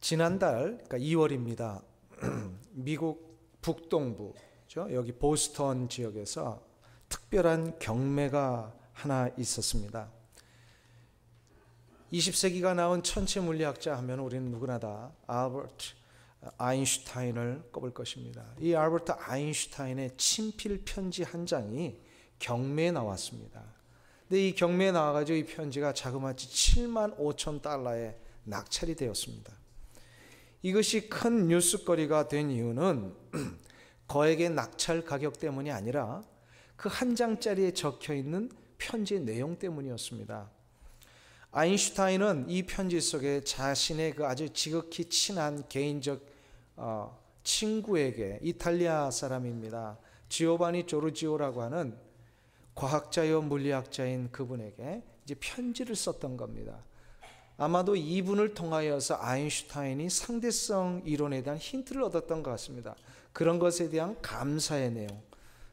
지난달, 그러니까 2월입니다. 미국 북동부, 여기 보스턴 지역에서 특별한 경매가 하나 있었습니다. 20세기가 나온 천체 물리학자 하면 우리는 누구나 다 알버트 아인슈타인을 꼽을 것입니다. 이 알버트 아인슈타인의 친필 편지 한 장이 경매에 나왔습니다. 근데 이 경매에 나와가지고 이 편지가 자그마치 75,000달러에 낙찰이 되었습니다. 이것이 큰 뉴스거리가 된 이유는 거액의 낙찰 가격 때문이 아니라 그 한 장짜리에 적혀 있는 편지의 내용 때문이었습니다. 아인슈타인은 이 편지 속에 자신의 그 아주 지극히 친한 개인적 친구에게, 이탈리아 사람입니다. 지오바니 조르지오라고 하는 과학자요 물리학자인 그분에게 이제 편지를 썼던 겁니다. 아마도 이분을 통하여서 아인슈타인이 상대성 이론에 대한 힌트를 얻었던 것 같습니다. 그런 것에 대한 감사의 내용,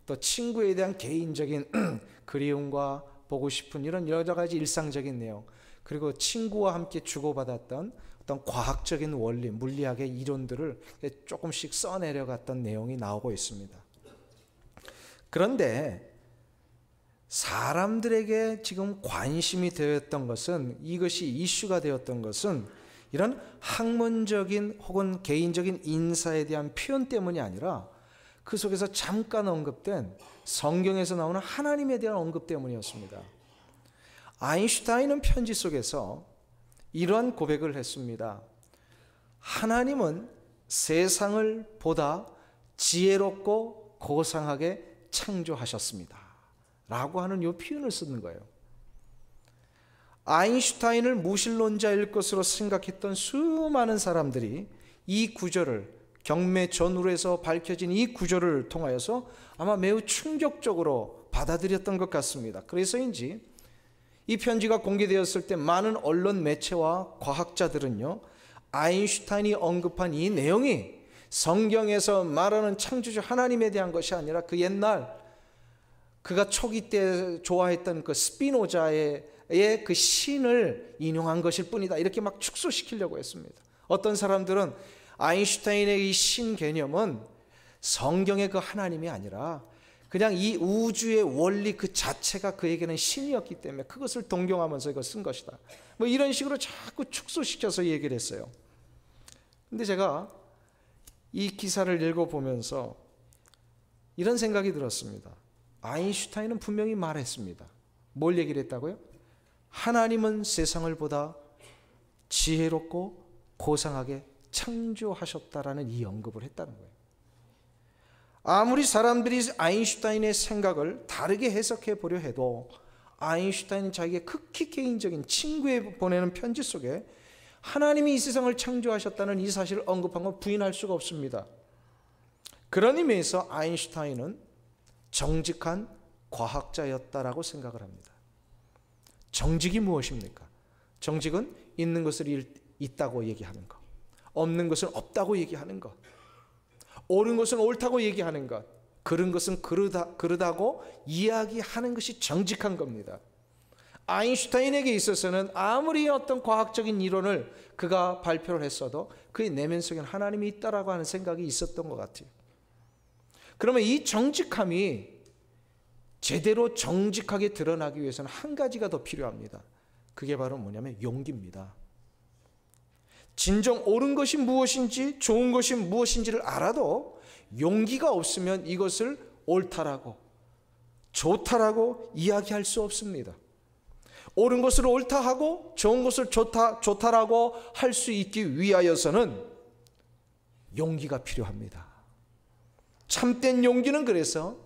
또 친구에 대한 개인적인 그리움과 보고 싶은 이런 여러 가지 일상적인 내용, 그리고 친구와 함께 주고받았던 어떤 과학적인 원리, 물리학의 이론들을 조금씩 써내려갔던 내용이 나오고 있습니다. 그런데 사람들에게 지금 관심이 되었던 것은, 이것이 이슈가 되었던 것은 이런 학문적인 혹은 개인적인 인사에 대한 표현 때문이 아니라 그 속에서 잠깐 언급된 성경에서 나오는 하나님에 대한 언급 때문이었습니다. 아인슈타인은 편지 속에서 이러한 고백을 했습니다. 하나님은 세상을 보다 지혜롭고 고상하게 창조하셨습니다 라고 하는 이 표현을 쓰는 거예요. 아인슈타인을 무신론자일 것으로 생각했던 수많은 사람들이 이 구절을, 경매 전후에서 밝혀진 이 구절을 통하여서 아마 매우 충격적으로 받아들였던 것 같습니다. 그래서인지 이 편지가 공개되었을 때 많은 언론 매체와 과학자들은요, 아인슈타인이 언급한 이 내용이 성경에서 말하는 창조주 하나님에 대한 것이 아니라 그 옛날 그가 초기 때 좋아했던 그 스피노자의 그 신을 인용한 것일 뿐이다, 이렇게 막 축소시키려고 했습니다. 어떤 사람들은 아인슈타인의 이 신 개념은 성경의 그 하나님이 아니라 그냥 이 우주의 원리 그 자체가 그에게는 신이었기 때문에 그것을 동경하면서 이걸 쓴 것이다, 뭐 이런 식으로 자꾸 축소시켜서 얘기를 했어요. 근데 제가 이 기사를 읽어보면서 이런 생각이 들었습니다. 아인슈타인은 분명히 말했습니다. 뭘 얘기를 했다고요? 하나님은 세상을 보다 지혜롭고 고상하게 창조하셨다라는 이 언급을 했다는 거예요. 아무리 사람들이 아인슈타인의 생각을 다르게 해석해 보려 해도 아인슈타인은 자기의 극히 개인적인 친구에 보내는 편지 속에 하나님이 이 세상을 창조하셨다는 이 사실을 언급한 건 부인할 수가 없습니다. 그런 의미에서 아인슈타인은 정직한 과학자였다라고 생각을 합니다. 정직이 무엇입니까? 정직은 있는 것을 있다고 얘기하는 것, 없는 것은 없다고 얘기하는 것, 옳은 것은 옳다고 얘기하는 것, 그른 것은 그르다고 이야기하는 것이 정직한 겁니다. 아인슈타인에게 있어서는 아무리 어떤 과학적인 이론을 그가 발표를 했어도 그의 내면 속에는 하나님이 있다라고 하는 생각이 있었던 것 같아요. 그러면 이 정직함이 제대로 정직하게 드러나기 위해서는 한 가지가 더 필요합니다. 그게 바로 뭐냐면 용기입니다. 진정 옳은 것이 무엇인지 좋은 것이 무엇인지를 알아도 용기가 없으면 이것을 옳다라고 좋다라고 이야기할 수 없습니다. 옳은 것을 옳다 하고 좋은 것을 좋다라고 할 수 있기 위하여서는 용기가 필요합니다. 참된 용기는 그래서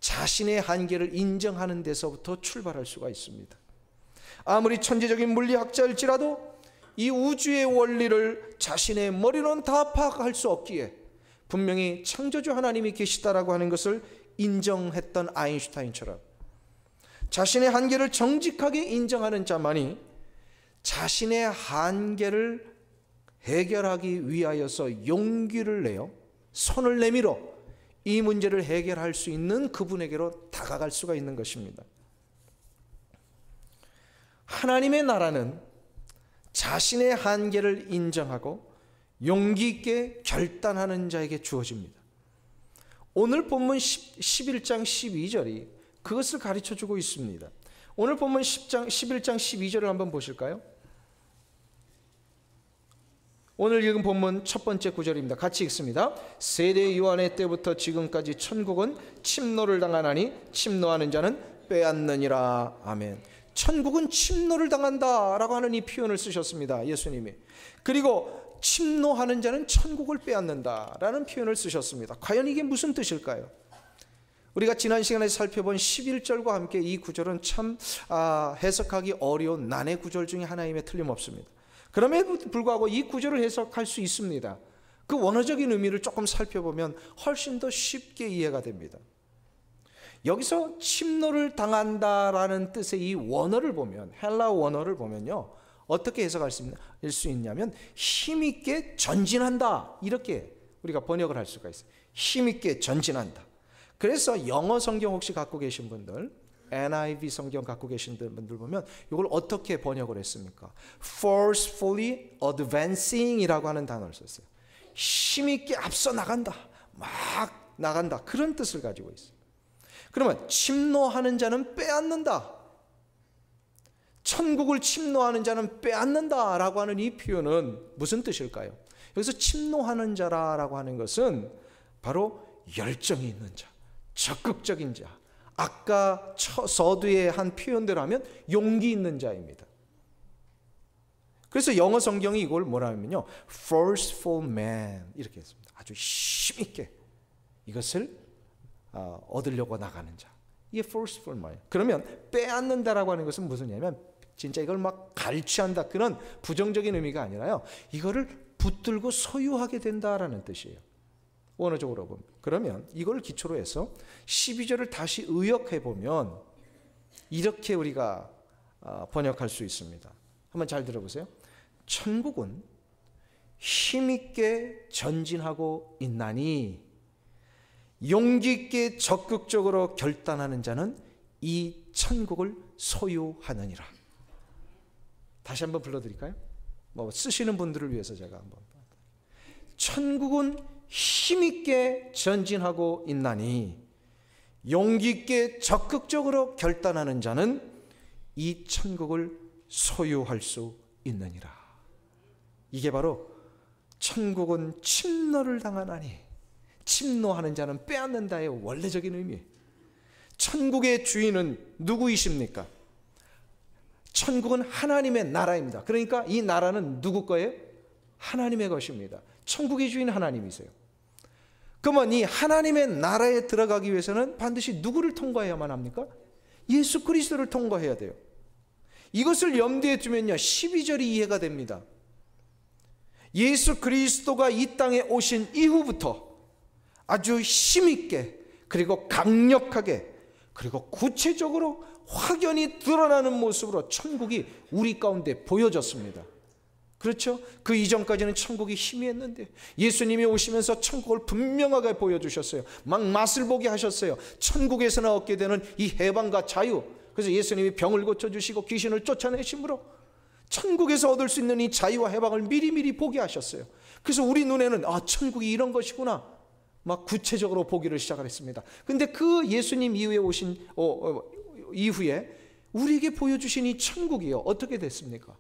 자신의 한계를 인정하는 데서부터 출발할 수가 있습니다. 아무리 천재적인 물리학자일지라도 이 우주의 원리를 자신의 머리로는 다 파악할 수 없기에 분명히 창조주 하나님이 계시다라고 하는 것을 인정했던 아인슈타인처럼 자신의 한계를 정직하게 인정하는 자만이 자신의 한계를 해결하기 위하여서 용기를 내어 손을 내밀어 이 문제를 해결할 수 있는 그분에게로 다가갈 수가 있는 것입니다. 하나님의 나라는 자신의 한계를 인정하고 용기 있게 결단하는 자에게 주어집니다. 오늘 본문 11장 12절이 그것을 가르쳐주고 있습니다. 오늘 본문 11장 12절을 한번 보실까요? 오늘 읽은 본문 첫 번째 구절입니다. 같이 읽습니다. 세대 요한의 때부터 지금까지 천국은 침노를 당하나니 침노하는 자는 빼앗느니라. 아멘. 천국은 침노를 당한다라고 하는 이 표현을 쓰셨습니다. 예수님이. 그리고 침노하는 자는 천국을 빼앗는다라는 표현을 쓰셨습니다. 과연 이게 무슨 뜻일까요? 우리가 지난 시간에 살펴본 11절과 함께 이 구절은 참 해석하기 어려운 난해 구절 중에 하나임에 틀림없습니다. 그럼에도 불구하고 이 구절을 해석할 수 있습니다. 그 원어적인 의미를 조금 살펴보면 훨씬 더 쉽게 이해가 됩니다. 여기서 침노를 당한다라는 뜻의 이 원어를 보면, 헬라 원어를 보면요, 어떻게 해석할 수 있냐면 힘있게 전진한다, 이렇게 우리가 번역을 할 수가 있어요. 힘있게 전진한다. 그래서 영어 성경 혹시 갖고 계신 분들, NIV 성경 갖고 계신 분들 보면 이걸 어떻게 번역을 했습니까? Forcefully advancing 이라고 하는 단어를 썼어요. 힘있게 앞서 나간다, 막 나간다, 그런 뜻을 가지고 있어요. 그러면 침노하는 자는 빼앗는다, 천국을 침노하는 자는 빼앗는다 라고 하는 이 표현은 무슨 뜻일까요? 여기서 침노하는 자라고 하는 것은 바로 열정이 있는 자, 적극적인 자, 아까 서두에 한 표현대로 하면 용기 있는 자입니다. 그래서 영어 성경이 이걸 뭐라 하면요, forceful man 이렇게 했습니다. 아주 힘있게 이것을 얻으려고 나가는 자, 이게 forceful man. 그러면 빼앗는다라고 하는 것은 무슨 얘기냐면 진짜 이걸 막 갈취한다, 그런 부정적인 의미가 아니라요, 이거를 붙들고 소유하게 된다라는 뜻이에요, 원어적으로 보면. 그러면 이걸 기초로 해서 12절을 다시 의역해 보면 이렇게 우리가 번역할 수 있습니다. 한번 잘 들어보세요. 천국은 힘있게 전진하고 있나니 용기 있게 적극적으로 결단하는 자는 이 천국을 소유하느니라. 다시 한번 불러드릴까요? 뭐 쓰시는 분들을 위해서 제가 한번. 천국은 힘있게 전진하고 있나니 용기 있게 적극적으로 결단하는 자는 이 천국을 소유할 수 있느니라. 이게 바로 천국은 침노를 당하나니, 침노하는 자는 빼앗는다의 원래적인 의미. 천국의 주인은 누구이십니까? 천국은 하나님의 나라입니다. 그러니까 이 나라는 누구 거예요? 하나님의 것입니다. 천국의 주인 하나님이세요. 그러면 이 하나님의 나라에 들어가기 위해서는 반드시 누구를 통과해야만 합니까? 예수 그리스도를 통과해야 돼요. 이것을 염두에 두면요, 12절이 이해가 됩니다. 예수 그리스도가 이 땅에 오신 이후부터 아주 힘있게, 그리고 강력하게, 그리고 구체적으로 확연히 드러나는 모습으로 천국이 우리 가운데 보여졌습니다. 그렇죠? 그 이전까지는 천국이 희미했는데 예수님이 오시면서 천국을 분명하게 보여주셨어요. 막 맛을 보게 하셨어요. 천국에서나 얻게 되는 이 해방과 자유. 그래서 예수님이 병을 고쳐주시고 귀신을 쫓아내심으로 천국에서 얻을 수 있는 이 자유와 해방을 미리미리 보게 하셨어요. 그래서 우리 눈에는 천국이 이런 것이구나, 막 구체적으로 보기를 시작했습니다. 근데 그 예수님 이후에 오신 이후에 우리에게 보여주신 이 천국이요, 어떻게 됐습니까?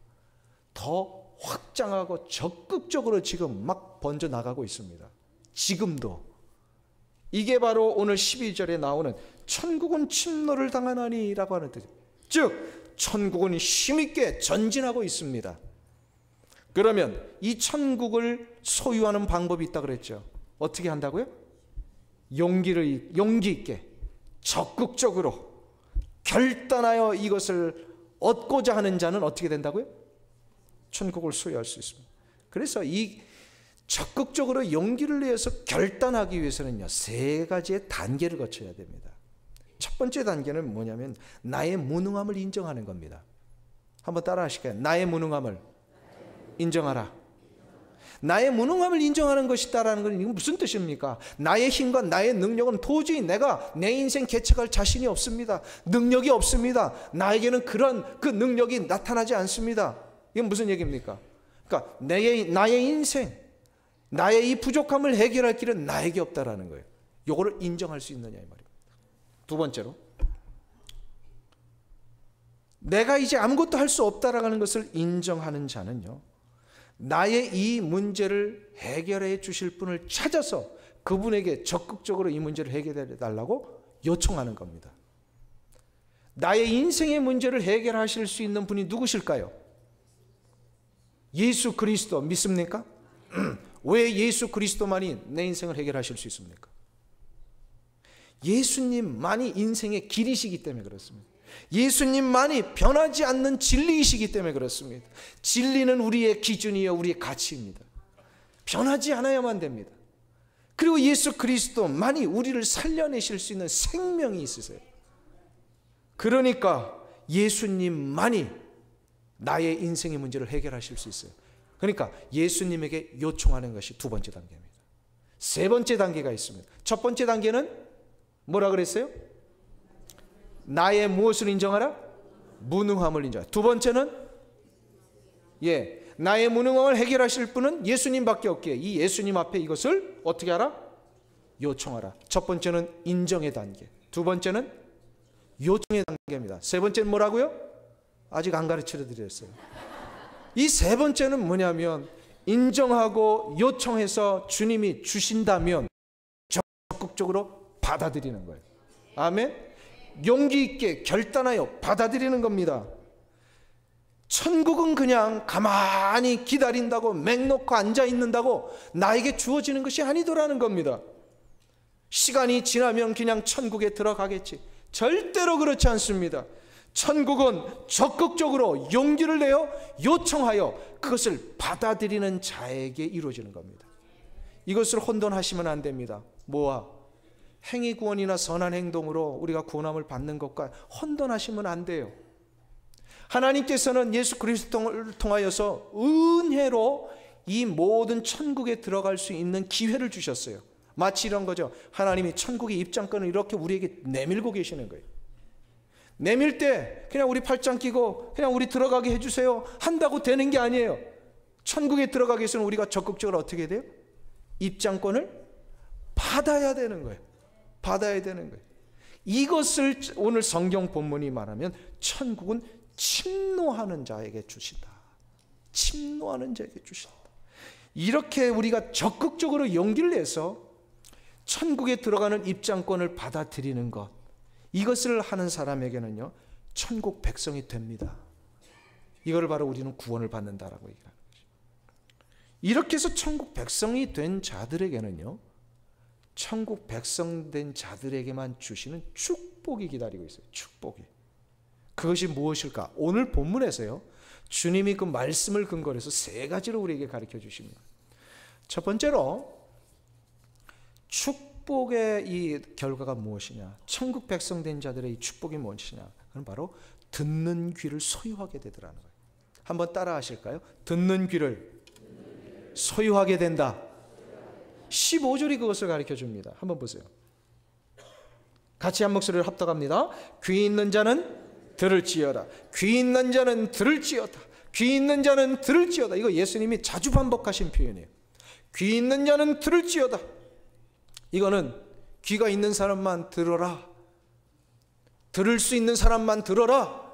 더 확장하고 적극적으로 지금 막 번져나가고 있습니다. 지금도. 이게 바로 오늘 12절에 나오는 천국은 침노를 당하나니 라고 하는 뜻. 즉 천국은 힘있게 전진하고 있습니다. 그러면 이 천국을 소유하는 방법이 있다고 그랬죠. 어떻게 한다고요? 용기 있게 적극적으로 결단하여 이것을 얻고자 하는 자는 어떻게 된다고요? 천국을 소유할 수 있습니다. 그래서 이 적극적으로 용기를 내서 결단하기 위해서는요, 세 가지의 단계를 거쳐야 됩니다. 첫 번째 단계는 뭐냐면 나의 무능함을 인정하는 겁니다. 한번 따라 하실까요? 나의 무능함을 인정하라. 나의 무능함을 인정하는 것이다라는 건 이건 무슨 뜻입니까? 나의 힘과 나의 능력은 도저히 내가 내 인생 개척할 자신이 없습니다. 능력이 없습니다. 나에게는 그런 그 능력이 나타나지 않습니다. 이건 무슨 얘기입니까? 그러니까 나의 인생, 나의 이 부족함을 해결할 길은 나에게 없다라는 거예요. 요거를 인정할 수 있느냐 이 말입니다. 두 번째로, 내가 이제 아무것도 할 수 없다라는 것을 인정하는 자는요, 나의 이 문제를 해결해 주실 분을 찾아서 그분에게 적극적으로 이 문제를 해결해 달라고 요청하는 겁니다. 나의 인생의 문제를 해결하실 수 있는 분이 누구실까요? 예수 그리스도 믿습니까? 왜 예수 그리스도만이 내 인생을 해결하실 수 있습니까? 예수님만이 인생의 길이시기 때문에 그렇습니다. 예수님만이 변하지 않는 진리이시기 때문에 그렇습니다. 진리는 우리의 기준이요, 우리의 가치입니다. 변하지 않아야만 됩니다. 그리고 예수 그리스도만이 우리를 살려내실 수 있는 생명이 있으세요. 그러니까 예수님만이 나의 인생의 문제를 해결하실 수 있어요. 그러니까 예수님에게 요청하는 것이 두 번째 단계입니다. 세 번째 단계가 있습니다. 첫 번째 단계는 뭐라 그랬어요? 나의 무엇을 인정하라? 무능함을 인정하라. 두 번째는 나의 무능함을 해결하실 분은 예수님밖에 없기에 이 예수님 앞에 이것을 어떻게 하라? 요청하라. 첫 번째는 인정의 단계, 두 번째는 요청의 단계입니다. 세 번째는 뭐라고요? 아직 안 가르쳐 드렸어요. 이 세 번째는 뭐냐면, 인정하고 요청해서 주님이 주신다면 적극적으로 받아들이는 거예요. 아멘. 용기 있게 결단하여 받아들이는 겁니다. 천국은 그냥 가만히 기다린다고 맹 놓고 앉아 있는다고 나에게 주어지는 것이 아니더라는 겁니다. 시간이 지나면 그냥 천국에 들어가겠지. 절대로 그렇지 않습니다. 천국은 적극적으로 용기를 내어 요청하여 그것을 받아들이는 자에게 이루어지는 겁니다. 이것을 혼돈하시면 안 됩니다. 뭐와? 행위 구원이나 선한 행동으로 우리가 구원함을 받는 것과 혼돈하시면 안 돼요. 하나님께서는 예수 그리스도를 통하여서 은혜로 이 모든 천국에 들어갈 수 있는 기회를 주셨어요. 마치 이런 거죠. 하나님이 천국의 입장권을 이렇게 우리에게 내밀고 계시는 거예요. 내밀 때 그냥 우리 팔짱 끼고 그냥 우리 들어가게 해주세요 한다고 되는 게 아니에요. 천국에 들어가기 위해서는 우리가 적극적으로 어떻게 해야 돼요? 입장권을 받아야 되는 거예요. 받아야 되는 거예요. 이것을 오늘 성경 본문이 말하면 천국은 침노하는 자에게 주신다. 침노하는 자에게 주신다. 이렇게 우리가 적극적으로 용기를 내서 천국에 들어가는 입장권을 받아들이는 것, 이것을 하는 사람에게는요 천국 백성이 됩니다. 이거를 바로 우리는 구원을 받는다라고 얘기하는 거죠. 이렇게 해서 천국 백성이 된 자들에게는요, 천국 백성 된 자들에게만 주시는 축복이 기다리고 있어요. 축복이. 그것이 무엇일까? 오늘 본문에서요 주님이 그 말씀을 근거로 해서 세 가지로 우리에게 가르쳐 주십니다. 첫 번째로 축복의 이 결과가 무엇이냐, 천국 백성 된 자들의 이 축복이 무엇이냐, 그건 바로 듣는 귀를 소유하게 되더라는 거예요. 한번 따라 하실까요? 듣는 귀를 소유하게 된다. 15절이 그것을 가르쳐 줍니다. 한번 보세요. 같이 한 목소리로 합독합니다. 귀 있는 자는 들을지어다. 귀 있는 자는 들을지어다. 귀 있는 자는 들을지어다. 이거 예수님이 자주 반복하신 표현이에요. 귀 있는 자는 들을지어다. 이거는 귀가 있는 사람만 들어라. 들을 수 있는 사람만 들어라.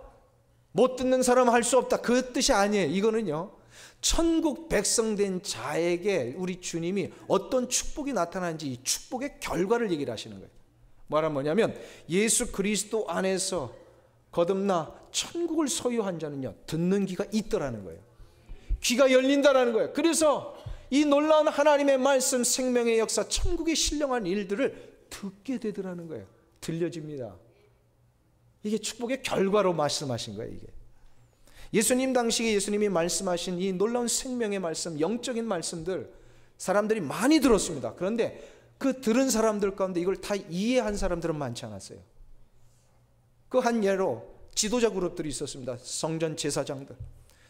못 듣는 사람은 할 수 없다. 그 뜻이 아니에요. 이거는요 천국 백성 된 자에게 우리 주님이 어떤 축복이 나타나는지 이 축복의 결과를 얘기를 하시는 거예요. 뭐냐면 예수 그리스도 안에서 거듭나 천국을 소유한 자는요 듣는 귀가 있더라는 거예요. 귀가 열린다라는 거예요. 그래서 이 놀라운 하나님의 말씀, 생명의 역사, 천국의 신령한 일들을 듣게 되더라는 거예요. 들려집니다. 이게 축복의 결과로 말씀하신 거예요. 이게 예수님 당시에 예수님이 말씀하신 이 놀라운 생명의 말씀, 영적인 말씀들 사람들이 많이 들었습니다. 그런데 그 들은 사람들 가운데 이걸 다 이해한 사람들은 많지 않았어요. 그 한 예로 지도자 그룹들이 있었습니다. 성전 제사장들,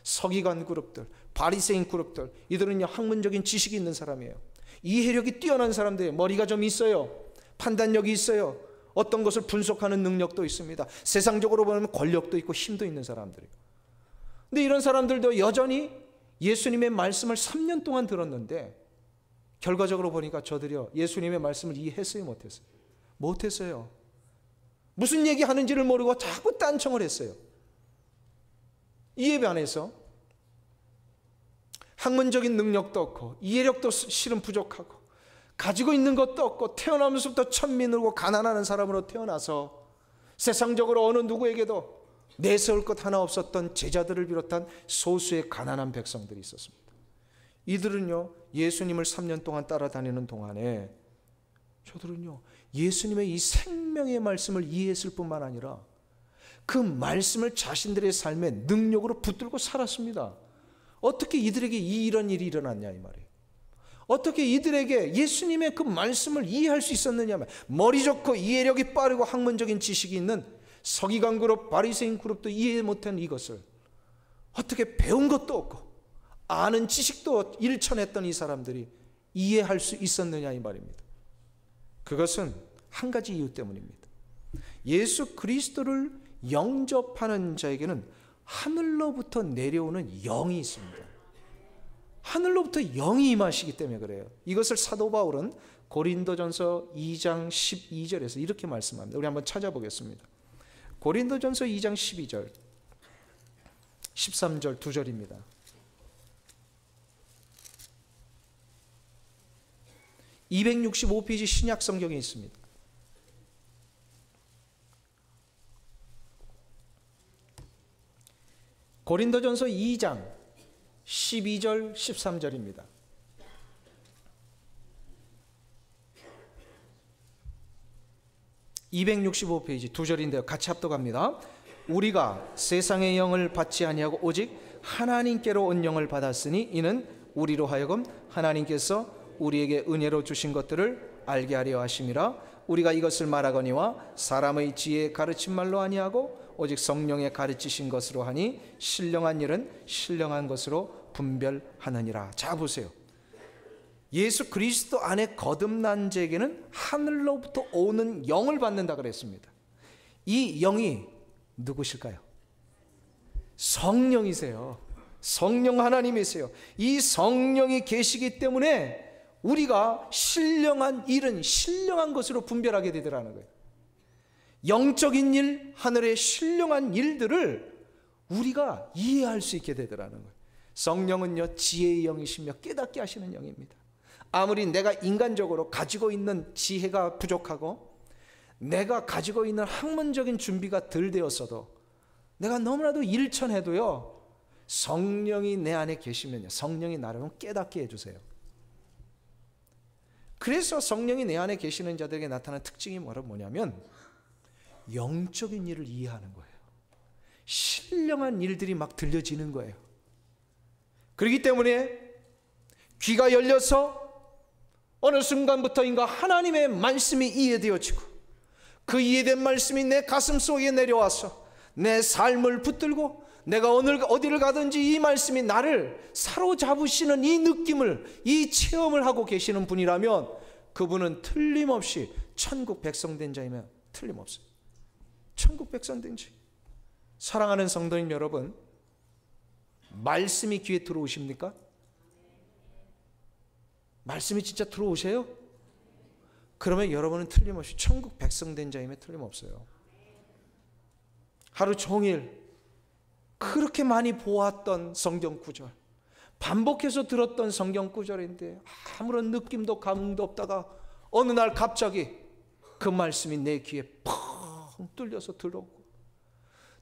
서기관 그룹들, 바리새인 그룹들. 이들은요 학문적인 지식이 있는 사람이에요. 이해력이 뛰어난 사람들이에요. 머리가 좀 있어요. 판단력이 있어요. 어떤 것을 분석하는 능력도 있습니다. 세상적으로 보면 권력도 있고 힘도 있는 사람들이에요. 근데 이런 사람들도 여전히 예수님의 말씀을 3년 동안 들었는데 결과적으로 보니까 저들이요, 예수님의 말씀을 이해했어요, 못했어요? 못했어요. 무슨 얘기하는지를 모르고 자꾸 딴청을 했어요. 이에 반해서 학문적인 능력도 없고 이해력도 실은 부족하고 가지고 있는 것도 없고 태어나면서부터 천민으로 가난한 사람으로 태어나서 세상적으로 어느 누구에게도 내세울 것 하나 없었던 제자들을 비롯한 소수의 가난한 백성들이 있었습니다. 이들은요, 예수님을 3년 동안 따라다니는 동안에 저들은요, 예수님의 이 생명의 말씀을 이해했을 뿐만 아니라 그 말씀을 자신들의 삶의 능력으로 붙들고 살았습니다. 어떻게 이들에게 이런 일이 일어났냐 이 말이에요. 어떻게 이들에게 예수님의 그 말씀을 이해할 수 있었느냐. 머리 좋고 이해력이 빠르고 학문적인 지식이 있는 서기관 그룹, 바리새인 그룹도 이해 못한 이것을 어떻게 배운 것도 없고 아는 지식도 일천했던 이 사람들이 이해할 수 있었느냐 이 말입니다. 그것은 한 가지 이유 때문입니다. 예수 그리스도를 영접하는 자에게는 하늘로부터 내려오는 영이 있습니다. 하늘로부터 영이 임하시기 때문에 그래요. 이것을 사도 바울은 고린도전서 2장 12절에서 이렇게 말씀합니다. 우리 한번 찾아보겠습니다. 고린도전서 2장 12절 13절 두 절입니다. (265페이지) 신약 성경에 있습니다. 고린도전서 2장 12절 13절입니다. (265페이지) 두 절인데요, 같이 합독합니다. 우리가 세상의 영을 받지 아니하고 오직 하나님께로 온 영을 받았으니 이는 우리로 하여금 하나님께서 우리에게 은혜로 주신 것들을 알게 하려 하심이라. 우리가 이것을 말하거니와 사람의 지혜에 가르친 말로 아니하고 오직 성령의 가르치신 것으로 하니 신령한 일은 신령한 것으로 분별하느니라. 자 보세요. 예수 그리스도 안에 거듭난 자에게는 하늘로부터 오는 영을 받는다 그랬습니다. 이 영이 누구실까요? 성령이세요. 성령 하나님이세요. 이 성령이 계시기 때문에 우리가 신령한 일은 신령한 것으로 분별하게 되더라는 거예요. 영적인 일, 하늘의 신령한 일들을 우리가 이해할 수 있게 되더라는 거예요. 성령은요, 지혜의 영이시며 깨닫게 하시는 영입니다. 아무리 내가 인간적으로 가지고 있는 지혜가 부족하고 내가 가지고 있는 학문적인 준비가 덜 되었어도 내가 너무나도 일천해도요, 성령이 내 안에 계시면요, 성령이 나를 깨닫게 해주세요. 그래서 성령이 내 안에 계시는 자들에게 나타나는 특징이 뭐냐면 영적인 일을 이해하는 거예요. 신령한 일들이 막 들려지는 거예요. 그렇기 때문에 귀가 열려서 어느 순간부터인가 하나님의 말씀이 이해되어지고 그 이해된 말씀이 내 가슴 속에 내려와서 내 삶을 붙들고 내가 오늘 어디를 가든지 이 말씀이 나를 사로잡으시는 이 느낌을, 이 체험을 하고 계시는 분이라면 그분은 틀림없이 천국 백성 된 자이면 틀림없어요. 천국 백성 된 자. 사랑하는 성도님 여러분, 말씀이 귀에 들어오십니까? 말씀이 진짜 들어오세요? 그러면 여러분은 틀림없이 천국 백성 된 자임에 틀림없어요. 하루 종일 그렇게 많이 보았던 성경 구절, 반복해서 들었던 성경 구절인데 아무런 느낌도 감흥도 없다가 어느 날 갑자기 그 말씀이 내 귀에 펑 뚫려서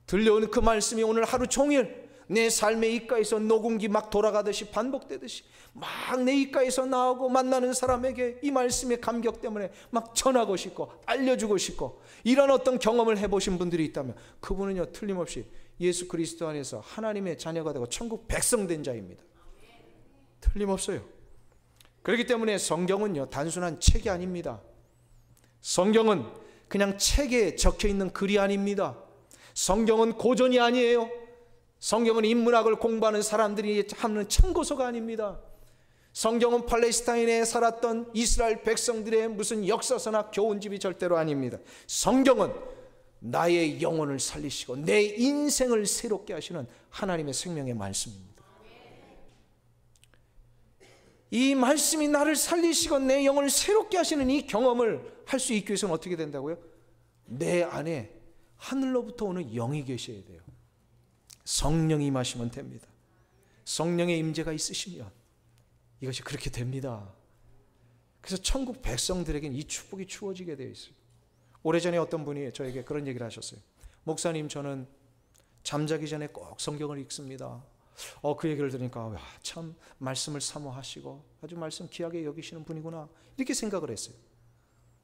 들려오는 그 말씀이 오늘 하루 종일 내 삶의 입가에서 녹음기 막 돌아가듯이 반복되듯이 막 내 입가에서 나오고 만나는 사람에게 이 말씀의 감격 때문에 막 전하고 싶고 알려주고 싶고 이런 어떤 경험을 해보신 분들이 있다면 그분은요, 틀림없이 예수 그리스도 안에서 하나님의 자녀가 되고 천국 백성 된 자입니다. 틀림없어요. 그렇기 때문에 성경은요, 단순한 책이 아닙니다. 성경은 그냥 책에 적혀있는 글이 아닙니다. 성경은 고전이 아니에요. 성경은 인문학을 공부하는 사람들이 하는 참고서가 아닙니다. 성경은 팔레스타인에 살았던 이스라엘 백성들의 무슨 역사서나 교훈집이 절대로 아닙니다. 성경은 나의 영혼을 살리시고 내 인생을 새롭게 하시는 하나님의 생명의 말씀입니다. 이 말씀이 나를 살리시고 내 영을 새롭게 하시는 이 경험을 할 수 있기 위해서는 어떻게 된다고요? 내 안에 하늘로부터 오는 영이 계셔야 돼요. 성령이 임하시면 됩니다. 성령의 임재가 있으시면 이것이 그렇게 됩니다. 그래서 천국 백성들에게는 이 축복이 주어지게 되어 있어요. 오래전에 어떤 분이 저에게 그런 얘기를 하셨어요. 목사님, 저는 잠자기 전에 꼭 성경을 읽습니다. 그 얘기를 들으니까 참 말씀을 사모하시고 아주 말씀 귀하게 여기시는 분이구나 이렇게 생각을 했어요.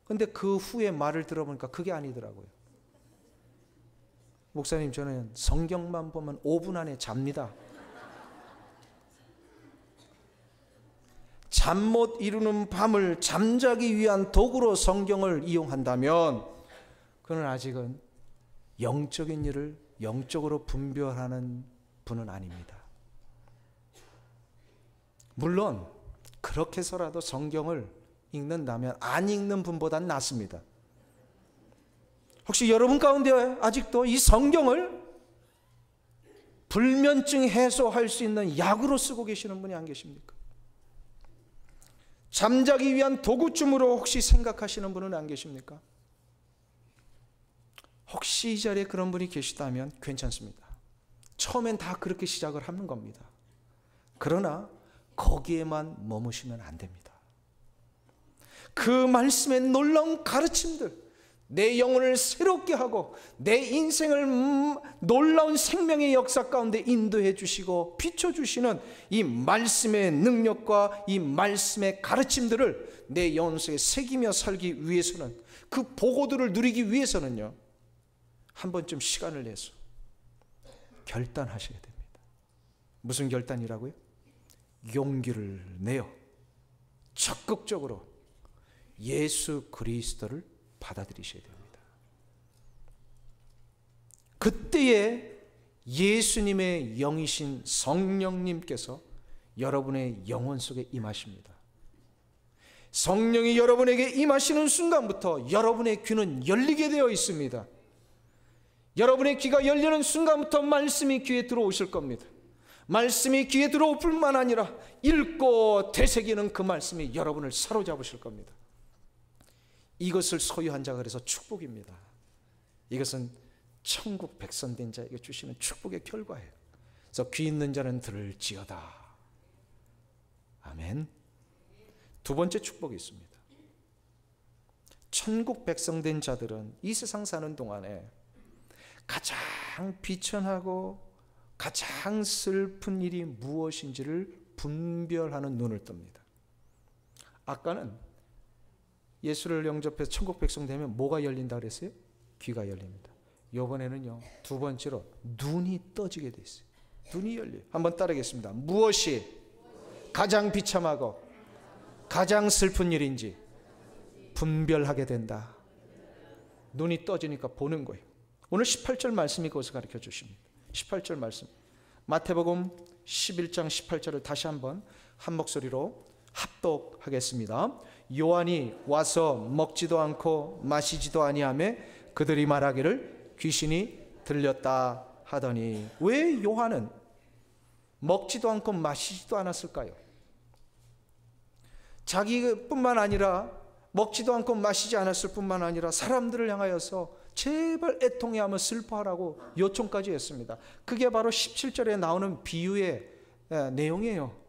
그런데 그 후에 말을 들어보니까 그게 아니더라고요. 목사님, 저는 성경만 보면 5분 안에 잡니다. 잠 못 이루는 밤을 잠자기 위한 도구로 성경을 이용한다면 그는 아직은 영적인 일을 영적으로 분별하는 분은 아닙니다. 물론 그렇게 해서라도 성경을 읽는다면 안 읽는 분보단 낫습니다. 혹시 여러분 가운데 아직도 이 성경을 불면증 해소할 수 있는 약으로 쓰고 계시는 분이 안 계십니까? 잠자기 위한 도구쯤으로 혹시 생각하시는 분은 안 계십니까? 혹시 이 자리에 그런 분이 계시다면 괜찮습니다. 처음엔 다 그렇게 시작을 하는 겁니다. 그러나 거기에만 머무시면 안 됩니다. 그 말씀의 놀라운 가르침들, 내 영혼을 새롭게 하고 내 인생을 놀라운 생명의 역사 가운데 인도해 주시고 비춰주시는 이 말씀의 능력과 이 말씀의 가르침들을 내 영혼 속에 새기며 살기 위해서는, 그 보고들을 누리기 위해서는요, 한 번쯤 시간을 내서 결단하셔야 됩니다. 무슨 결단이라고요? 용기를 내어 적극적으로 예수 그리스도를 받아들이셔야 됩니다. 그때에 예수님의 영이신 성령님께서 여러분의 영혼 속에 임하십니다. 성령이 여러분에게 임하시는 순간부터 여러분의 귀는 열리게 되어 있습니다. 여러분의 귀가 열리는 순간부터 말씀이 귀에 들어오실 겁니다. 말씀이 귀에 들어올 뿐만 아니라 읽고 되새기는 그 말씀이 여러분을 사로잡으실 겁니다. 이것을 소유한 자가 그래서 축복입니다. 이것은 천국 백성된 자에게 주시는 축복의 결과예요. 그래서 귀 있는 자는 들을지어다. 아멘. 두 번째 축복이 있습니다. 천국 백성된 자들은 이 세상 사는 동안에 가장 비천하고 가장 슬픈 일이 무엇인지를 분별하는 눈을 뜹니다. 아까는 예수를 영접해서 천국 백성 되면 뭐가 열린다 그랬어요? 귀가 열립니다. 이번에는요, 두 번째로 눈이 떠지게 돼 있어요. 눈이 열려요. 한번 따르겠습니다. 무엇이 가장 비참하고 가장 슬픈 일인지 분별하게 된다. 눈이 떠지니까 보는 거예요. 오늘 18절 말씀이 그것을 가르쳐 주십니다. 18절 말씀, 마태복음 11장 18절을 다시 한번 한 목소리로 합독하겠습니다. 요한이 와서 먹지도 않고 마시지도 아니하며 그들이 말하기를 귀신이 들렸다 하더니. 왜 요한은 먹지도 않고 마시지도 않았을까요? 자기뿐만 아니라 먹지도 않고 마시지 않았을 뿐만 아니라 사람들을 향하여서 제발 애통해 하며 슬퍼하라고 요청까지 했습니다. 그게 바로 17절에 나오는 비유의 내용이에요.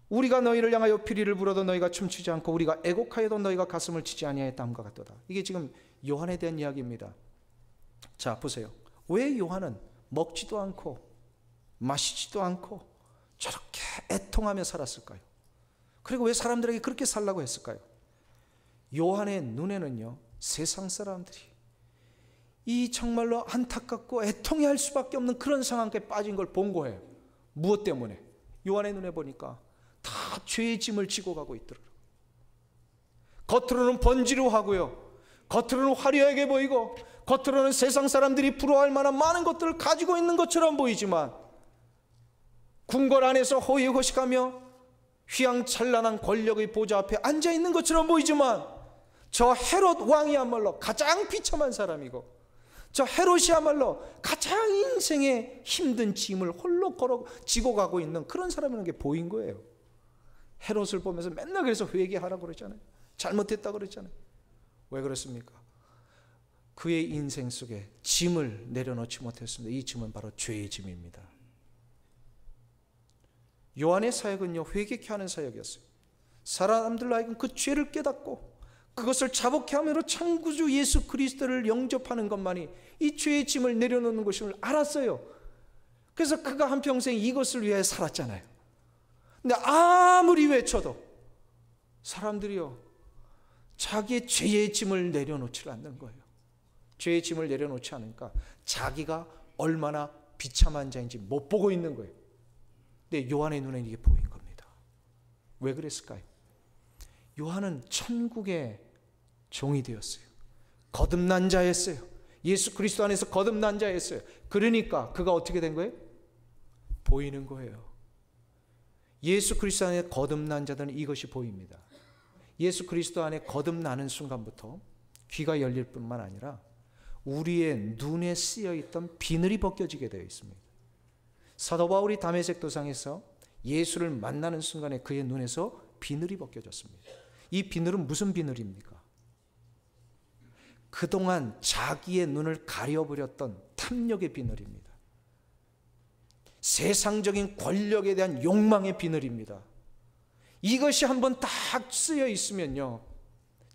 우리가 너희를 향하여 피리를 불어도 너희가 춤추지 않고 우리가 애곡하여도 너희가 가슴을 치지 아니하였다함과 같도다. 이게 지금 요한에 대한 이야기입니다. 자, 보세요. 왜 요한은 먹지도 않고 마시지도 않고 저렇게 애통하며 살았을까요? 그리고 왜 사람들에게 그렇게 살라고 했을까요? 요한의 눈에는요, 세상 사람들이 이 정말로 안타깝고 애통해할 수밖에 없는 그런 상황에 빠진 걸 본 거예요. 무엇 때문에? 요한의 눈에 보니까 다 죄의 짐을 지고 가고 있더라고요. 겉으로는 번지르하고요, 겉으로는 화려하게 보이고, 겉으로는 세상 사람들이 부러워할 만한 많은 것들을 가지고 있는 것처럼 보이지만, 궁궐 안에서 호의호식하며 휘황찬란한 권력의 보좌 앞에 앉아있는 것처럼 보이지만, 저 헤롯 왕이야말로 가장 비참한 사람이고, 저 헤롯이야말로 가장 인생의 힘든 짐을 홀로 지고 가고 있는 그런 사람이라는 게 보인 거예요. 헤롯을 보면서 맨날 그래서 회개하라고 그랬잖아요. 잘못했다고 그랬잖아요. 왜 그렇습니까? 그의 인생 속에 짐을 내려놓지 못했습니다. 이 짐은 바로 죄의 짐입니다. 요한의 사역은요, 회개케 하는 사역이었어요. 사람들로 하여금 그 죄를 깨닫고 그것을 자복케 함으로 창구주 예수 그리스도를 영접하는 것만이 이 죄의 짐을 내려놓는 것임을 알았어요. 그래서 그가 한평생 이것을 위해 살았잖아요. 근데 아무리 외쳐도 사람들이요, 자기의 죄의 짐을 내려놓지 않는 거예요. 죄의 짐을 내려놓지 않으니까 자기가 얼마나 비참한 자인지 못 보고 있는 거예요. 근데 요한의 눈에는 이게 보인 겁니다. 왜 그랬을까요? 요한은 천국의 종이 되었어요. 거듭난 자였어요. 예수 그리스도 안에서 거듭난 자였어요. 그러니까 그가 어떻게 된 거예요? 보이는 거예요. 예수 그리스도 안에 거듭난 자들은 이것이 보입니다. 예수 그리스도 안에 거듭나는 순간부터 귀가 열릴 뿐만 아니라 우리의 눈에 쓰여 있던 비늘이 벗겨지게 되어 있습니다. 사도 바울이 다메섹 도상에서 예수를 만나는 순간에 그의 눈에서 비늘이 벗겨졌습니다. 이 비늘은 무슨 비늘입니까? 그동안 자기의 눈을 가려버렸던 탐욕의 비늘입니다. 세상적인 권력에 대한 욕망의 비늘입니다. 이것이 한번 딱 쓰여 있으면요,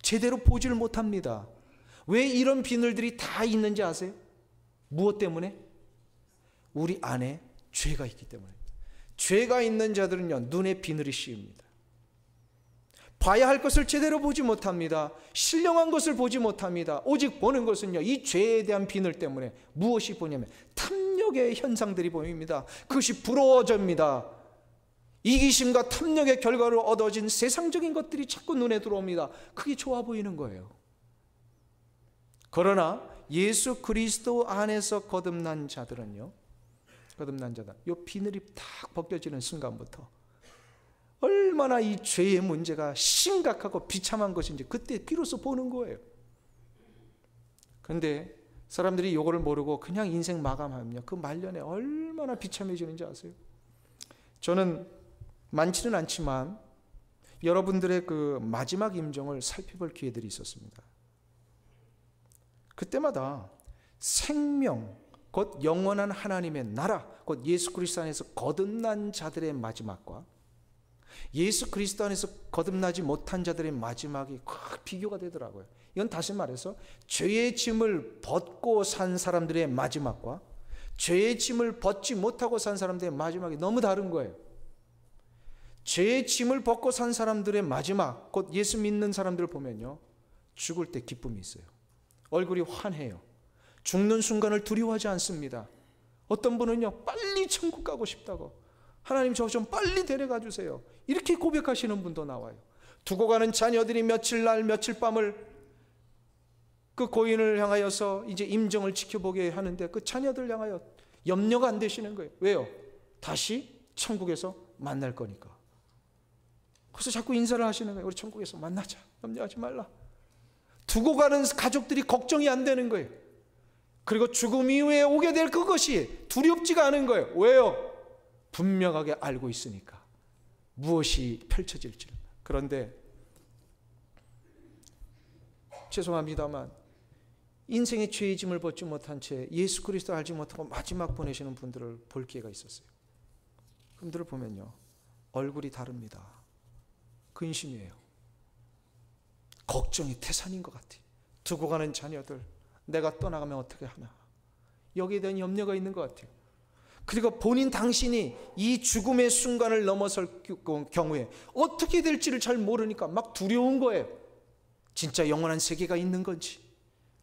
제대로 보지를 못합니다. 왜 이런 비늘들이 다 있는지 아세요? 무엇 때문에? 우리 안에 죄가 있기 때문에. 죄가 있는 자들은요, 눈에 비늘이 씌웁니다. 봐야 할 것을 제대로 보지 못합니다. 신령한 것을 보지 못합니다. 오직 보는 것은요, 이 죄에 대한 비늘 때문에 무엇이 보냐면 탐욕의 현상들이 보입니다. 그것이 부러워집니다. 이기심과 탐욕의 결과로 얻어진 세상적인 것들이 자꾸 눈에 들어옵니다. 그게 좋아 보이는 거예요. 그러나 예수 그리스도 안에서 거듭난 자들은요, 거듭난 자들, 이 비늘이 딱 벗겨지는 순간부터 얼마나 이 죄의 문제가 심각하고 비참한 것인지 그때 비로소 보는 거예요. 그런데 사람들이 이거를 모르고 그냥 인생 마감하면요, 그 말년에 얼마나 비참해지는지 아세요? 저는 많지는 않지만 여러분들의 그 마지막 임종을 살펴볼 기회들이 있었습니다. 그때마다 생명, 곧 영원한 하나님의 나라, 곧 예수 그리스도 안에서 거듭난 자들의 마지막과 예수 그리스도 안에서 거듭나지 못한 자들의 마지막이 비교가 되더라고요. 이건 다시 말해서 죄의 짐을 벗고 산 사람들의 마지막과 죄의 짐을 벗지 못하고 산 사람들의 마지막이 너무 다른 거예요. 죄의 짐을 벗고 산 사람들의 마지막, 곧 예수 믿는 사람들을 보면요, 죽을 때 기쁨이 있어요. 얼굴이 환해요. 죽는 순간을 두려워하지 않습니다. 어떤 분은요, 빨리 천국 가고 싶다고, 하나님 저 좀 빨리 데려가 주세요, 이렇게 고백하시는 분도 나와요. 두고 가는 자녀들이 며칠 날 며칠 밤을 그 고인을 향하여서 이제 임종을 지켜보게 하는데 그 자녀들 향하여 염려가 안 되시는 거예요. 왜요? 다시 천국에서 만날 거니까. 그래서 자꾸 인사를 하시는 거예요. 우리 천국에서 만나자, 염려하지 말라. 두고 가는 가족들이 걱정이 안 되는 거예요. 그리고 죽음 이후에 오게 될 그것이 두렵지가 않은 거예요. 왜요? 분명하게 알고 있으니까 무엇이 펼쳐질지를. 그런데 죄송합니다만 인생의 죄의 짐을 벗지 못한 채 예수 그리스도 알지 못하고 마지막 보내시는 분들을 볼 기회가 있었어요. 그분들을 보면요, 얼굴이 다릅니다. 근심이에요. 걱정이 태산인 것 같아요. 두고 가는 자녀들, 내가 떠나가면 어떻게 하나, 여기에 대한 염려가 있는 것 같아요. 그리고 본인 당신이 이 죽음의 순간을 넘어설 경우에 어떻게 될지를 잘 모르니까 막 두려운 거예요. 진짜 영원한 세계가 있는 건지,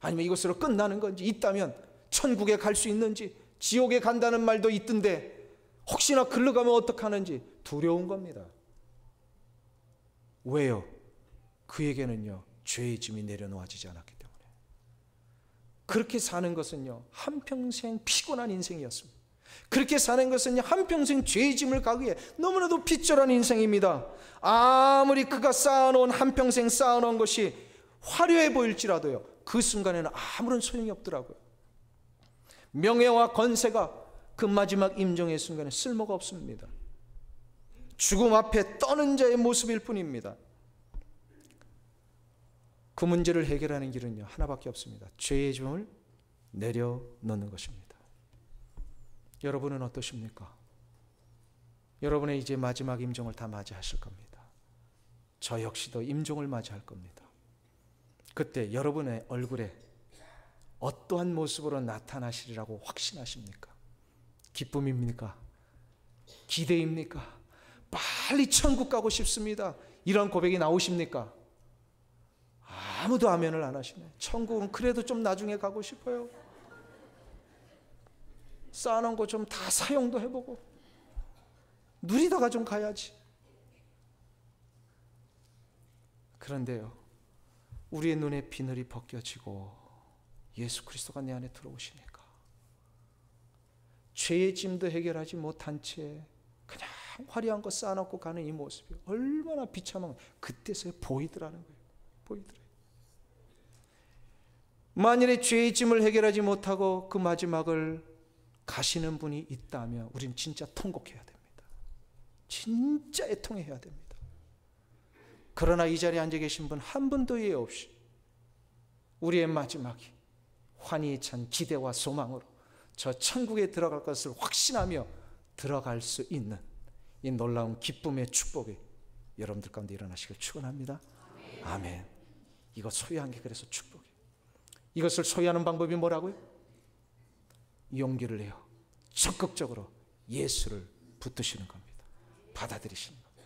아니면 이것으로 끝나는 건지, 있다면 천국에 갈 수 있는지, 지옥에 간다는 말도 있던데 혹시나 글로 가면 어떡하는지 두려운 겁니다. 왜요? 그에게는요, 죄의 짐이 내려놓아지지 않았기 때문에. 그렇게 사는 것은요, 한평생 피곤한 인생이었습니다. 그렇게 사는 것은 한평생 죄의 짐을 가기에 너무나도 핏절한 인생입니다. 아무리 그가 쌓아놓은, 한평생 쌓아놓은 것이 화려해 보일지라도요, 그 순간에는 아무런 소용이 없더라고요. 명예와 권세가 그 마지막 임종의 순간에 쓸모가 없습니다. 죽음 앞에 떠는 자의 모습일 뿐입니다. 그 문제를 해결하는 길은요, 하나밖에 없습니다. 죄의 짐을 내려놓는 것입니다. 여러분은 어떠십니까? 여러분의 이제 마지막 임종을 다 맞이하실 겁니다. 저 역시도 임종을 맞이할 겁니다. 그때 여러분의 얼굴에 어떠한 모습으로 나타나시리라고 확신하십니까? 기쁨입니까? 기대입니까? 빨리 천국 가고 싶습니다. 이런 고백이 나오십니까? 아무도 아멘을 안 하시네. 천국은 그래도 좀 나중에 가고 싶어요. 쌓아놓은 거 좀 다 사용도 해보고 누리다가 좀 가야지. 그런데요, 우리의 눈에 비늘이 벗겨지고 예수 그리스도가 내 안에 들어오시니까 죄의 짐도 해결하지 못한 채 그냥 화려한 거 쌓아놓고 가는 이 모습이 얼마나 비참한 거예요. 그때서야 보이더라는 거예요. 보이더래요. 만일에 죄의 짐을 해결하지 못하고 그 마지막을 가시는 분이 있다면 우리는 진짜 통곡해야 됩니다. 진짜 애통해야 됩니다. 그러나 이 자리에 앉아 계신 분 한 분도 예외 없이 우리의 마지막이 환희에 찬 기대와 소망으로 저 천국에 들어갈 것을 확신하며 들어갈 수 있는 이 놀라운 기쁨의 축복이 여러분들 가운데 일어나시길 축원합니다. 아멘. 이거 소유한 게 그래서 축복이에요. 이것을 소유하는 방법이 뭐라고요? 용기를 내어 적극적으로 예수를 붙드시는 겁니다. 받아들이시는 겁니다.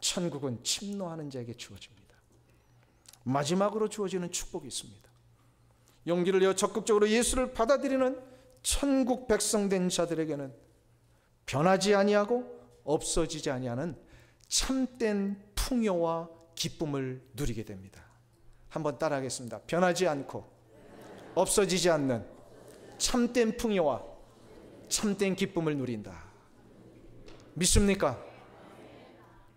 천국은 침노하는 자에게 주어집니다. 마지막으로 주어지는 축복이 있습니다. 용기를 내어 적극적으로 예수를 받아들이는 천국 백성된 자들에게는 변하지 아니하고 없어지지 아니하는 참된 풍요와 기쁨을 누리게 됩니다. 한번 따라하겠습니다. 변하지 않고 없어지지 않는 참된 풍요와 참된 기쁨을 누린다. 믿습니까?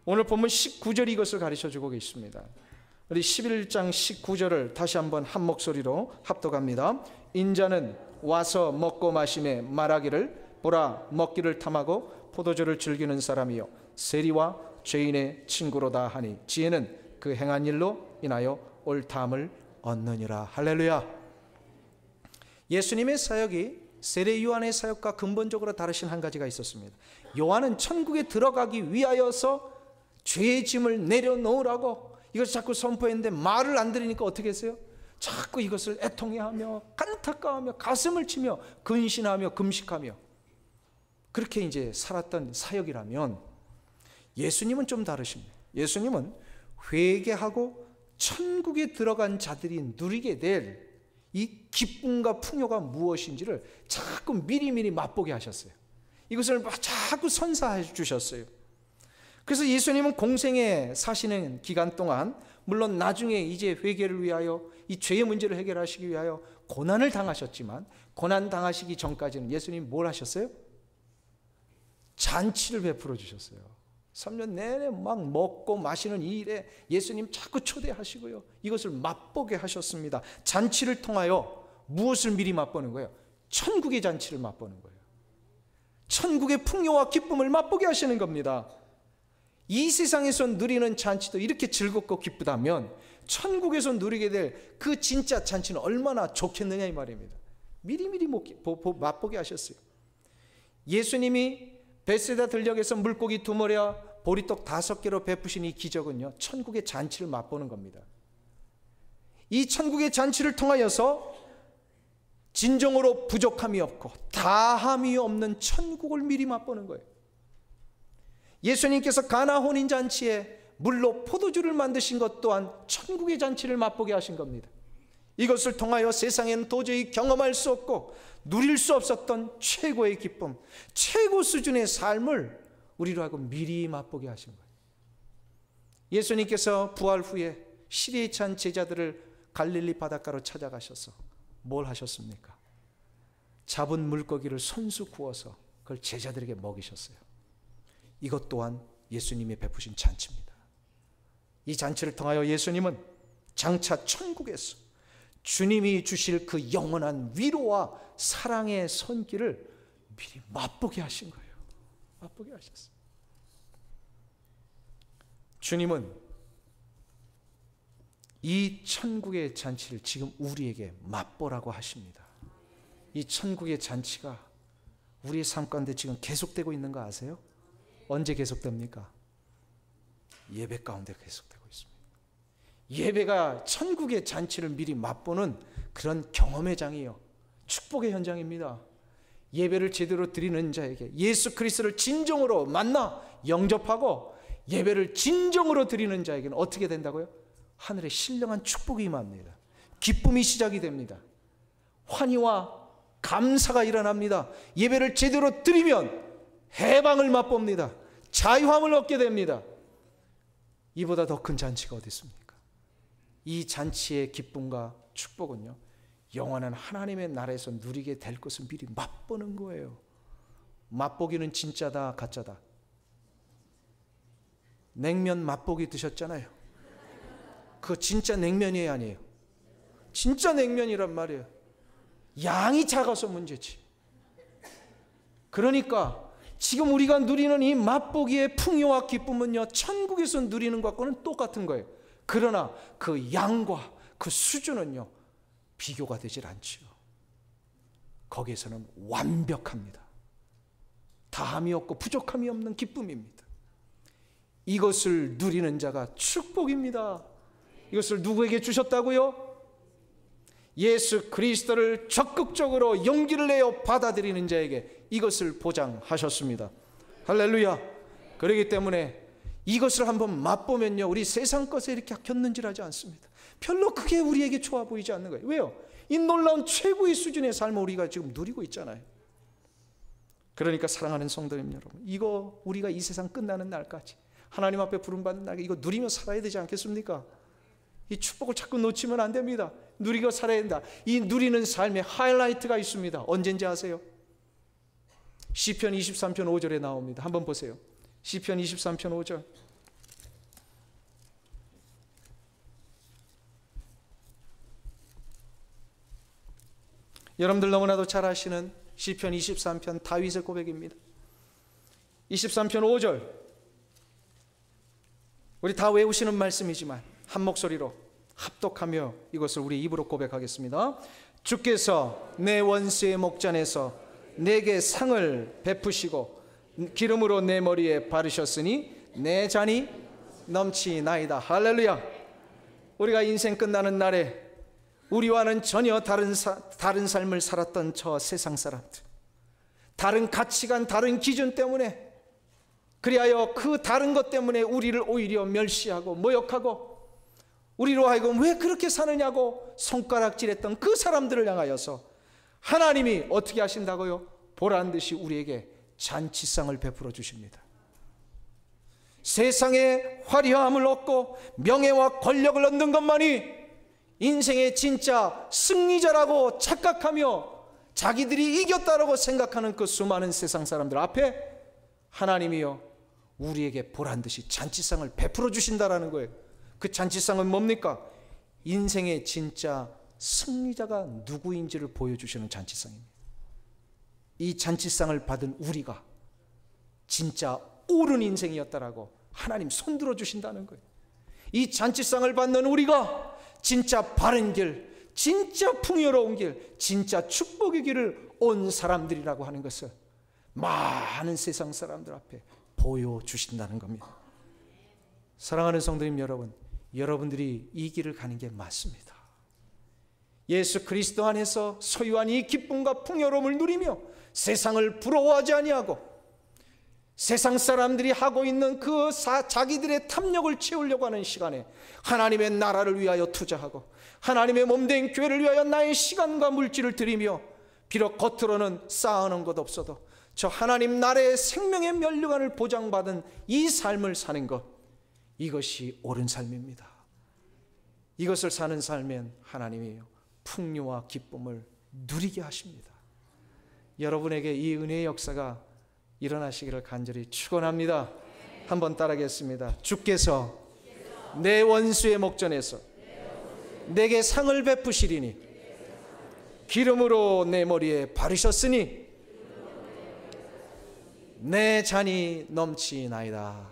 오늘 본문 19절이 이것을 가르쳐주고 계십니다. 우리 11장 19절을 다시 한번 한 목소리로 합독합니다. 인자는 와서 먹고 마시매 말하기를 보라 먹기를 탐하고 포도주를 즐기는 사람이요 세리와 죄인의 친구로다 하니 지혜는 그 행한 일로 인하여 옳다함을 얻느니라. 할렐루야. 예수님의 사역이 세례 요한의 사역과 근본적으로 다르신 한 가지가 있었습니다. 요한은 천국에 들어가기 위하여서 죄의 짐을 내려놓으라고 이것을 자꾸 선포했는데 말을 안 들으니까 어떻게 했어요? 자꾸 이것을 애통해하며 안타까워하며 가슴을 치며 근신하며 금식하며 그렇게 이제 살았던 사역이라면 예수님은 좀 다르십니다. 예수님은 회개하고 천국에 들어간 자들이 누리게 될 이 기쁨과 풍요가 무엇인지를 자꾸 미리미리 맛보게 하셨어요. 이것을 자꾸 선사해 주셨어요. 그래서 예수님은 공생에 사시는 기간 동안 물론 나중에 이제 회개를 위하여 이 죄의 문제를 해결하시기 위하여 고난을 당하셨지만 고난 당하시기 전까지는 예수님 뭘 하셨어요? 잔치를 베풀어 주셨어요. 3년 내내 막 먹고 마시는 이 일에 예수님 자꾸 초대하시고요. 이것을 맛보게 하셨습니다. 잔치를 통하여 무엇을 미리 맛보는 거예요? 천국의 잔치를 맛보는 거예요. 천국의 풍요와 기쁨을 맛보게 하시는 겁니다. 이 세상에서 누리는 잔치도 이렇게 즐겁고 기쁘다면 천국에서 누리게 될 그 진짜 잔치는 얼마나 좋겠느냐 이 말입니다. 미리미리 맛보게 하셨어요. 예수님이 베세다 들녘에서 물고기 2마리와 보리떡 5개로 베푸신 이 기적은요, 천국의 잔치를 맛보는 겁니다. 이 천국의 잔치를 통하여서 진정으로 부족함이 없고 다함이 없는 천국을 미리 맛보는 거예요. 예수님께서 가나 혼인잔치에 물로 포도주를 만드신 것 또한 천국의 잔치를 맛보게 하신 겁니다. 이것을 통하여 세상에는 도저히 경험할 수 없고 누릴 수 없었던 최고의 기쁨, 최고 수준의 삶을 우리로 하여금 미리 맛보게 하신 거예요. 예수님께서 부활 후에 시리에 찬 제자들을 갈릴리 바닷가로 찾아가셔서 뭘 하셨습니까? 잡은 물고기를 손수 구워서 그걸 제자들에게 먹이셨어요. 이것 또한 예수님이 베푸신 잔치입니다. 이 잔치를 통하여 예수님은 장차 천국에서 주님이 주실 그 영원한 위로와 사랑의 손길을 미리 맛보게 하신 거예요. 맛보게 하셨어요. 주님은 이 천국의 잔치를 지금 우리에게 맛보라고 하십니다. 이 천국의 잔치가 우리의 삶 가운데 지금 계속되고 있는 거 아세요? 언제 계속됩니까? 예배 가운데 계속되고 있습니다. 예배가 천국의 잔치를 미리 맛보는 그런 경험의 장이에요. 축복의 현장입니다. 예배를 제대로 드리는 자에게, 예수 그리스도를 진정으로 만나 영접하고 예배를 진정으로 드리는 자에게는 어떻게 된다고요? 하늘의 신령한 축복이 임합니다. 기쁨이 시작이 됩니다. 환희와 감사가 일어납니다. 예배를 제대로 드리면 해방을 맛봅니다. 자유함을 얻게 됩니다. 이보다 더 큰 잔치가 어디 있습니까? 이 잔치의 기쁨과 축복은요, 영원한 하나님의 나라에서 누리게 될 것을 미리 맛보는 거예요. 맛보기는 진짜다 가짜다? 냉면 맛보기 드셨잖아요. 그거 진짜 냉면이 아니에요. 진짜 냉면이란 말이에요. 양이 작아서 문제지. 그러니까 지금 우리가 누리는 이 맛보기의 풍요와 기쁨은요, 천국에서 누리는 것과는 똑같은 거예요. 그러나 그 양과 그 수준은요, 비교가 되질 않지요. 거기에서는 완벽합니다. 다함이 없고 부족함이 없는 기쁨입니다. 이것을 누리는 자가 축복입니다. 이것을 누구에게 주셨다고요? 예수 그리스도를 적극적으로 용기를 내어 받아들이는 자에게 이것을 보장하셨습니다. 할렐루야. 그렇기 때문에 이것을 한번 맛보면요, 우리 세상 것에 이렇게 견눈질하지 않습니다. 별로 크게 우리에게 좋아 보이지 않는 거예요. 왜요? 이 놀라운 최고의 수준의 삶을 우리가 지금 누리고 있잖아요. 그러니까 사랑하는 성도님 여러분, 이거 우리가 이 세상 끝나는 날까지 하나님 앞에 부름받는 날, 이거 누리며 살아야 되지 않겠습니까? 이 축복을 자꾸 놓치면 안 됩니다. 누리고 살아야 된다. 이 누리는 삶의 하이라이트가 있습니다. 언젠지 아세요? 시편 23편 5절에 나옵니다. 한번 보세요. 시편 23편 5절. 여러분들 너무나도 잘 아시는 시편 23편 다윗의 고백입니다. 23편 5절. 우리 다 외우시는 말씀이지만 한 목소리로 합독하며 이것을 우리 입으로 고백하겠습니다. 주께서 내 원수의 목전에서 내게 상을 베푸시고 기름으로 내 머리에 바르셨으니 내 잔이 넘치나이다. 할렐루야. 우리가 인생 끝나는 날에 우리와는 전혀 다른 삶을 살았던 저 세상 사람들, 다른 가치관, 다른 기준 때문에, 그리하여 그 다른 것 때문에 우리를 오히려 멸시하고 모욕하고 우리로 하여금 왜 그렇게 사느냐고 손가락질했던 그 사람들을 향하여서 하나님이 어떻게 하신다고요? 보란듯이 우리에게 잔치상을 베풀어 주십니다. 세상의 화려함을 얻고 명예와 권력을 얻는 것만이 인생의 진짜 승리자라고 착각하며 자기들이 이겼다라고 생각하는 그 수많은 세상 사람들 앞에 하나님이요, 우리에게 보란듯이 잔치상을 베풀어 주신다라는 거예요. 그 잔치상은 뭡니까? 인생의 진짜 승리자가 누구인지를 보여주시는 잔치상입니다. 이 잔치상을 받은 우리가 진짜 옳은 인생이었다라고 하나님 손들어 주신다는 거예요. 이 잔치상을 받는 우리가 진짜 바른 길, 진짜 풍요로운 길, 진짜 축복의 길을 온 사람들이라고 하는 것을 많은 세상 사람들 앞에 보여주신다는 겁니다. 사랑하는 성도님 여러분, 여러분들이 이 길을 가는 게 맞습니다. 예수 그리스도 안에서 소유한 이 기쁨과 풍요로움을 누리며 세상을 부러워하지 아니하고 세상 사람들이 하고 있는 그 자기들의 탐욕을 채우려고 하는 시간에 하나님의 나라를 위하여 투자하고 하나님의 몸된 교회를 위하여 나의 시간과 물질을 드리며 비록 겉으로는 쌓아놓은 것 없어도 저 하나님 나라의 생명의 면류관을 보장받은 이 삶을 사는 것, 이것이 옳은 삶입니다. 이것을 사는 삶엔 하나님이 풍요와 기쁨을 누리게 하십니다. 여러분에게 이 은혜의 역사가 일어나시기를 간절히 축원합니다. 한번 따라하겠습니다. 주께서 내 원수의 목전에서 내게 상을 베푸시리니 기름으로 내 머리에 바르셨으니 내 잔이 넘치나이다.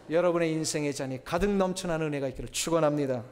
여러분의 인생의 잔이 가득 넘쳐나는 은혜가 있기를 축원합니다.